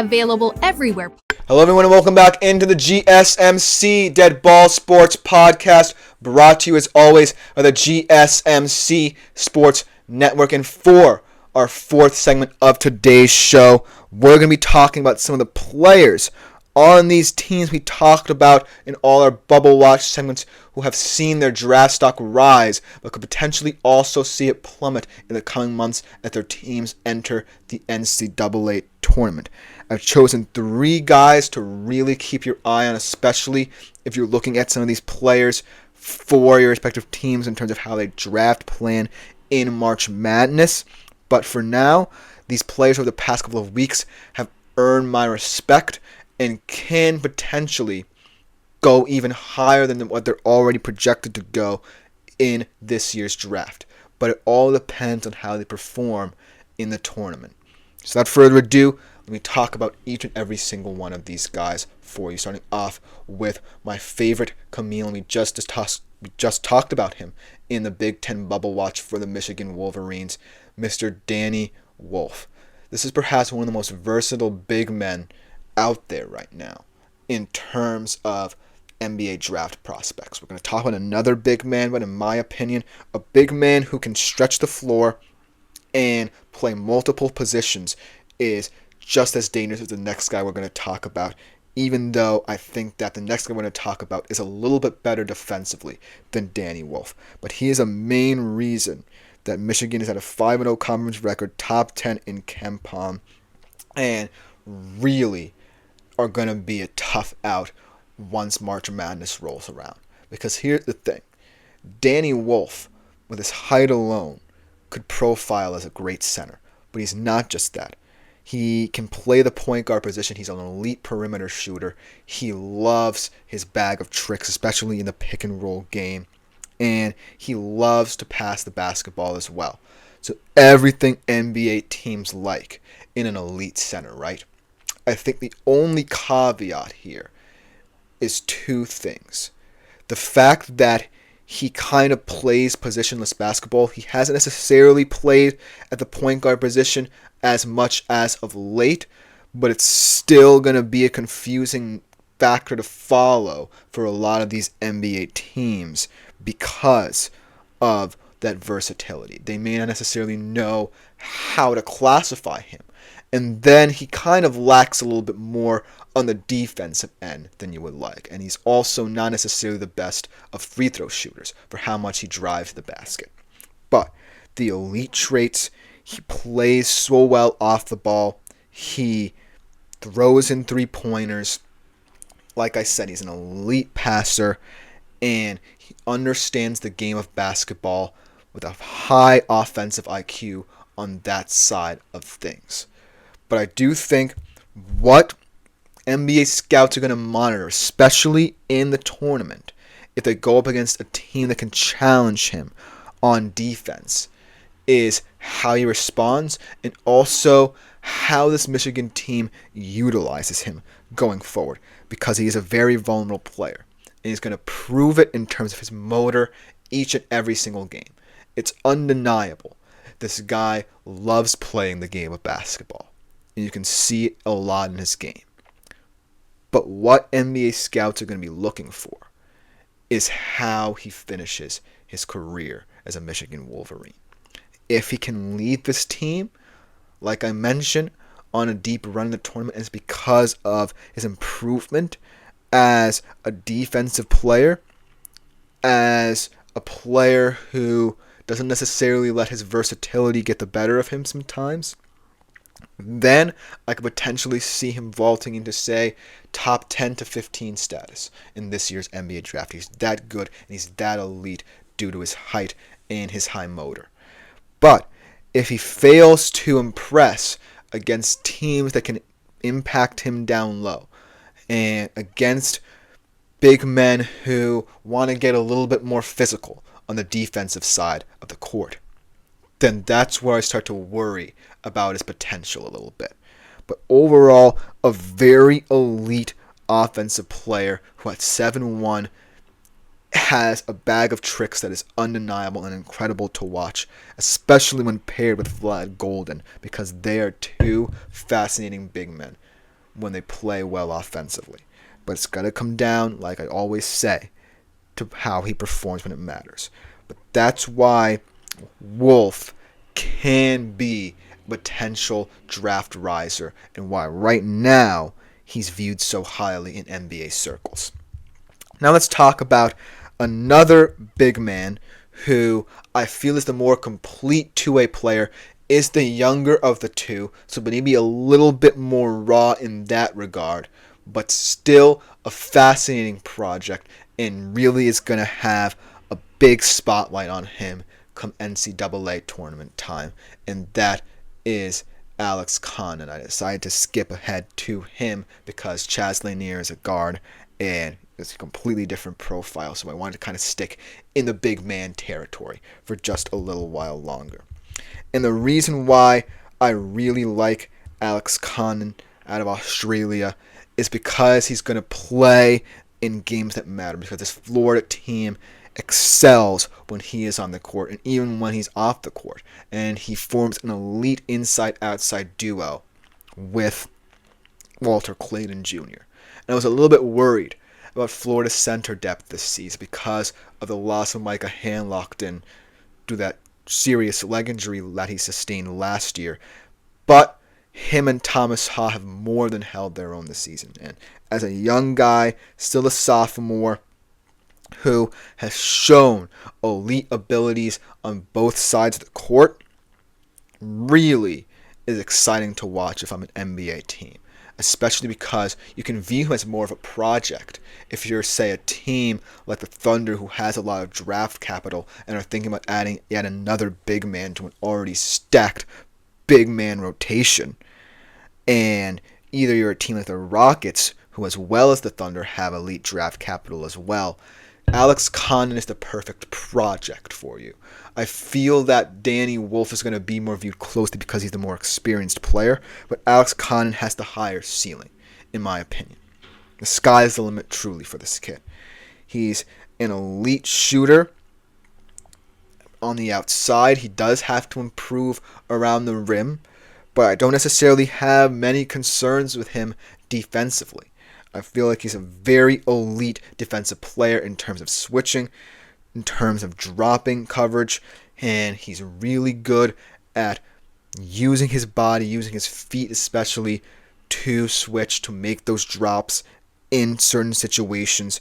Available everywhere. Hello everyone and welcome back into the GSMC Dead Ball Sports Podcast, brought to you as always by the GSMC Sports Network. And for our fourth segment of today's show, we're going to be talking about some of the players on these teams we talked about in all our Bubble Watch segments who have seen their draft stock rise, but could potentially also see it plummet in the coming months as their teams enter the NCAA tournament. I've chosen three guys to really keep your eye on, especially if you're looking at some of these players for your respective teams in terms of how they draft plan in March Madness. But for now, these players over the past couple of weeks have earned my respect and can potentially go even higher than what they're already projected to go in this year's draft. But it all depends on how they perform in the tournament. So without further ado, let me talk about each and every single one of these guys for you, starting off with my favorite chameleon. We just talked about him in the Big Ten Bubble Watch for the Michigan Wolverines, Mr. Danny Wolf. This is perhaps one of the most versatile big men out there right now in terms of NBA draft prospects. We're going to talk about another big man, but in my opinion, a big man who can stretch the floor and play multiple positions is just as dangerous as the next guy we're going to talk about, even though I think that the next guy we're going to talk about is a little bit better defensively than Danny Wolf. But he is a main reason that Michigan is at a 5-0 conference record, top 10 in KenPom, and really are going to be a tough out once March Madness rolls around. Because here's the thing. Danny Wolf, with his height alone, could profile as a great center. But he's not just that. He can play the point guard position. He's an elite perimeter shooter. He loves his bag of tricks, especially in the pick and roll game. And he loves to pass the basketball as well. So everything NBA teams like in an elite center, right? I think the only caveat here is two things. The fact that he kind of plays positionless basketball. He hasn't necessarily played at the point guard position as much as of late, but it's still going to be a confusing factor to follow for a lot of these NBA teams because of that versatility. They may not necessarily know how to classify him. And then he kind of lacks a little bit more on the defensive end than you would like. And he's also not necessarily the best of free throw shooters for how much he drives the basket. But the elite traits, he plays so well off the ball. He throws in three-pointers. Like I said, he's an elite passer. And he understands the game of basketball with a high offensive IQ on that side of things. But I do think what NBA scouts are going to monitor, especially in the tournament, if they go up against a team that can challenge him on defense, is how he responds and also how this Michigan team utilizes him going forward, because he is a very vulnerable player. And he's going to prove it in terms of his motor each and every single game. It's undeniable. This guy loves playing the game of basketball. And you can see it a lot in his game. But what NBA scouts are going to be looking for is how he finishes his career as a Michigan Wolverine. If he can lead this team, like I mentioned, on a deep run in the tournament, it's because of his improvement as a defensive player, as a player who doesn't necessarily let his versatility get the better of him sometimes, then I could potentially see him vaulting into, say, top 10 to 15 status in this year's NBA draft. He's that good and he's that elite due to his height and his high motor. But if he fails to impress against teams that can impact him down low and against big men who want to get a little bit more physical on the defensive side of the court, then that's where I start to worry about his potential a little bit. But overall, a very elite offensive player who at 7'1" has a bag of tricks that is undeniable and incredible to watch, especially when paired with Vlad Golden, because they are two fascinating big men. when they play well offensively. But it's going to come down, like I always say, to how he performs when it matters. But that's why Wolf can be a potential draft riser and why right now he's viewed so highly in NBA circles. Now let's talk about another big man who I feel is the more complete two-way player, is the younger of the two, so maybe a little bit more raw in that regard, but still a fascinating project and really is going to have a big spotlight on him come NCAA tournament time, and that is Alex Condon. I decided to skip ahead to him because Chaz Lanier is a guard and it's a completely different profile, so I wanted to kind of stick in the big man territory for just a little while longer. And the reason why I really like Alex Condon out of Australia is because he's going to play in games that matter, because this Florida team excels when he is on the court and even when he's off the court. And he forms an elite inside-outside duo with Walter Clayton Jr. And I was a little bit worried about Florida's center depth this season because of the loss of Micah Hanlockton due to that serious leg injury that he sustained last year. But him and Thomas Ha have more than held their own this season. And as a young guy, still a sophomore, who has shown elite abilities on both sides of the court, really is exciting to watch if I'm an NBA team. Especially because you can view him as more of a project. If you're, say, a team like the Thunder who has a lot of draft capital and are thinking about adding yet another big man to an already stacked big man rotation. And either you're a team like the Rockets, who as well as the Thunder have elite draft capital as well, Alex Condon is the perfect project for you. I feel that Danny Wolf is going to be more viewed closely because he's the more experienced player, but Alex Condon has the higher ceiling, in my opinion. The sky's the limit truly for this kid. He's an elite shooter on the outside. He does have to improve around the rim, but I don't necessarily have many concerns with him defensively. I feel like he's a very elite defensive player in terms of switching, in terms of dropping coverage, and he's really good at using his body, using his feet especially, to switch, to make those drops in certain situations.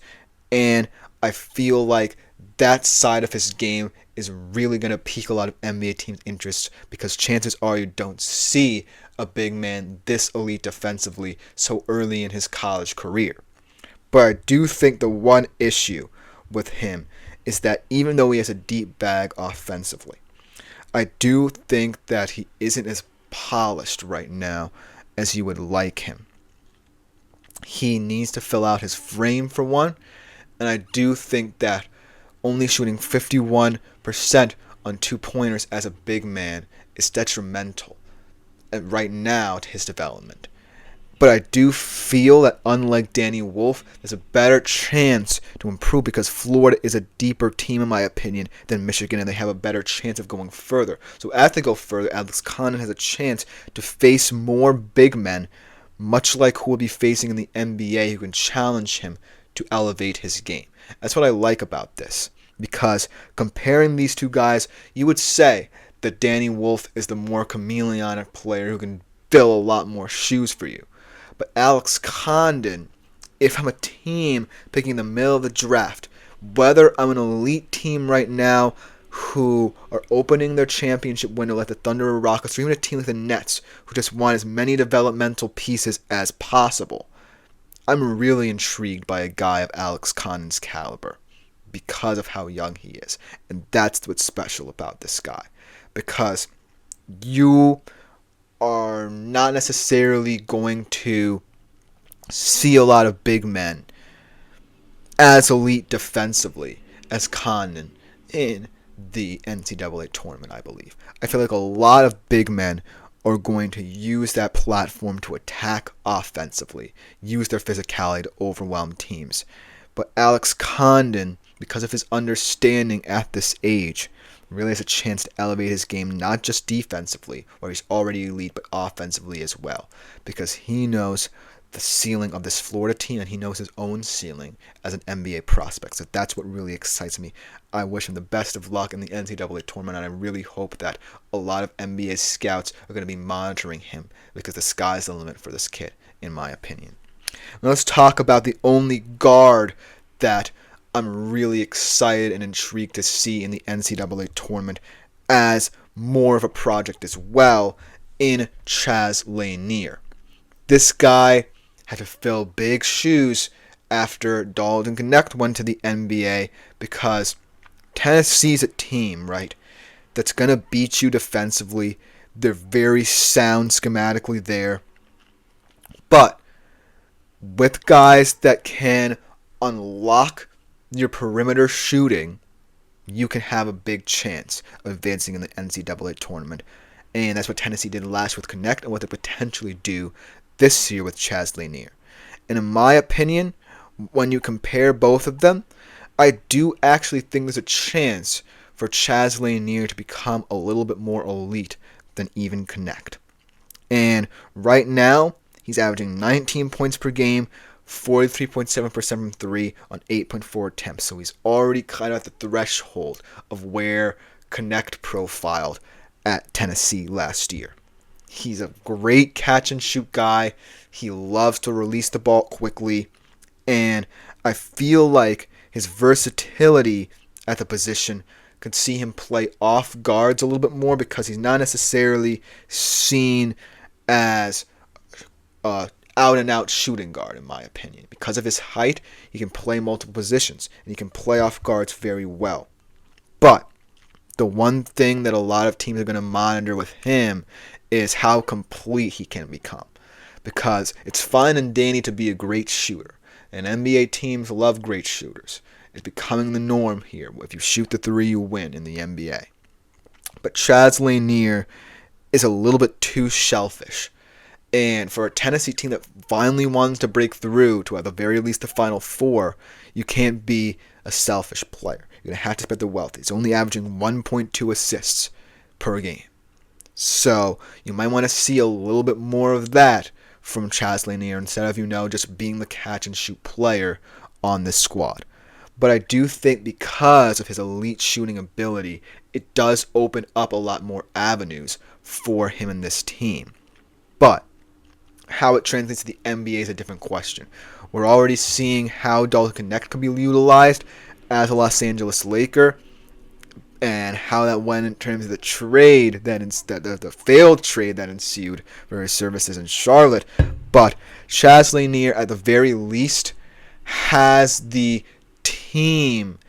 And I feel like that side of his game is really going to pique a lot of NBA teams' interest because chances are you don't see a big man this elite defensively so early in his college career. But I do think the one issue with him is that even though he has a deep bag offensively, I do think that he isn't as polished right now as you would like him. He needs to fill out his frame for one, and I do think that only shooting 51% on two-pointers as a big man is detrimental right now to his development. But I do feel that unlike Danny Wolf, there's a better chance to improve because Florida is a deeper team, in my opinion, than Michigan, and they have a better chance of going further. So as they go further, Alex Condon has a chance to face more big men, much like who will be facing in the NBA, who can challenge him to elevate his game. That's what I like about this, because comparing these two guys, you would say that Danny Wolf is the more chameleonic player who can fill a lot more shoes for you. But Alex Condon, if I'm a team picking the middle of the draft, whether I'm an elite team right now who are opening their championship window like the Thunder or Rockets, or even a team like the Nets who just want as many developmental pieces as possible, I'm really intrigued by a guy of Alex Condon's caliber because of how young he is. And that's what's special about this guy. Because you are not necessarily going to see a lot of big men as elite defensively as Condon in the NCAA tournament, I believe. I feel like a lot of big men are going to use that platform to attack offensively, use their physicality to overwhelm teams. But Alex Condon, because of his understanding at this age, really has a chance to elevate his game, not just defensively, where he's already elite, but offensively as well. Because he knows the ceiling of this Florida team, and he knows his own ceiling as an NBA prospect. So that's what really excites me. I wish him the best of luck in the NCAA tournament, and I really hope that a lot of NBA scouts are going to be monitoring him, because the sky's the limit for this kid, in my opinion. Now let's talk about the only guard that I'm really excited and intrigued to see in the NCAA tournament as more of a project as well, in Chaz Lanier. This guy had to fill big shoes after Dalton Knecht went to the NBA, because Tennessee's a team, right, that's going to beat you defensively. They're very sound schematically there. But with guys that can unlock your perimeter shooting, you can have a big chance of advancing in the NCAA tournament. And that's what Tennessee did last with Knecht, and what they potentially do this year with Chaz Lanier. And in my opinion, when you compare both of them, I do actually think there's a chance for Chaz Lanier to become a little bit more elite than even Knecht. And right now, he's averaging 19 points per game, 43.7% from 3 on 8.4 attempts. So he's already kind of at the threshold of where Knecht profiled at Tennessee last year. He's a great catch and shoot guy. He loves to release the ball quickly. And I feel like his versatility at the position could see him play off guards a little bit more, because he's not necessarily seen as out and out shooting guard, in my opinion. Because of his height, he can play multiple positions, and he can play off guards very well. But the one thing that a lot of teams are going to monitor with him is how complete he can become. Because it's fine and dandy to be a great shooter, and NBA teams love great shooters. It's becoming the norm here. If you shoot the three, you win in the NBA. But Chaz Lanier is a little bit too selfish. And for a Tennessee team that finally wants to break through to at the very least the Final Four, you can't be a selfish player. You're going to have to spread the wealth. He's only averaging 1.2 assists per game. So you might want to see a little bit more of that from Chaz Lanier instead of, just being the catch and shoot player on this squad. But I do think because of his elite shooting ability, it does open up a lot more avenues for him in this team. But how it translates to the NBA is a different question. We're already seeing how Dalton Knecht can be utilized as a Los Angeles Laker, and how that went in terms of the trade the failed trade that ensued for his services in Charlotte. But Chaz Lanier, at the very least, has the team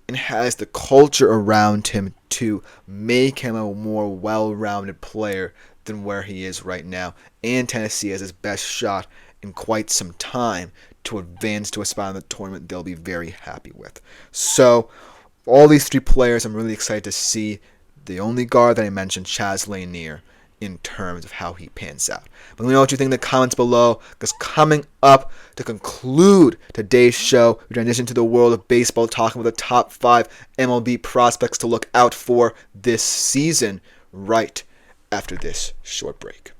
and has the culture around him to make him a more well-rounded player than where he is right now. And Tennessee has his best shot in quite some time to advance to a spot in the tournament they'll be very happy with. So all these three players I'm really excited to see. The only guard that I mentioned, Chaz Lanier, in terms of how he pans out. But let me know what you think in the comments below, because coming up to conclude today's show, we transition to the world of baseball, talking about the top 5 MLB prospects to look out for this season, right after this short break.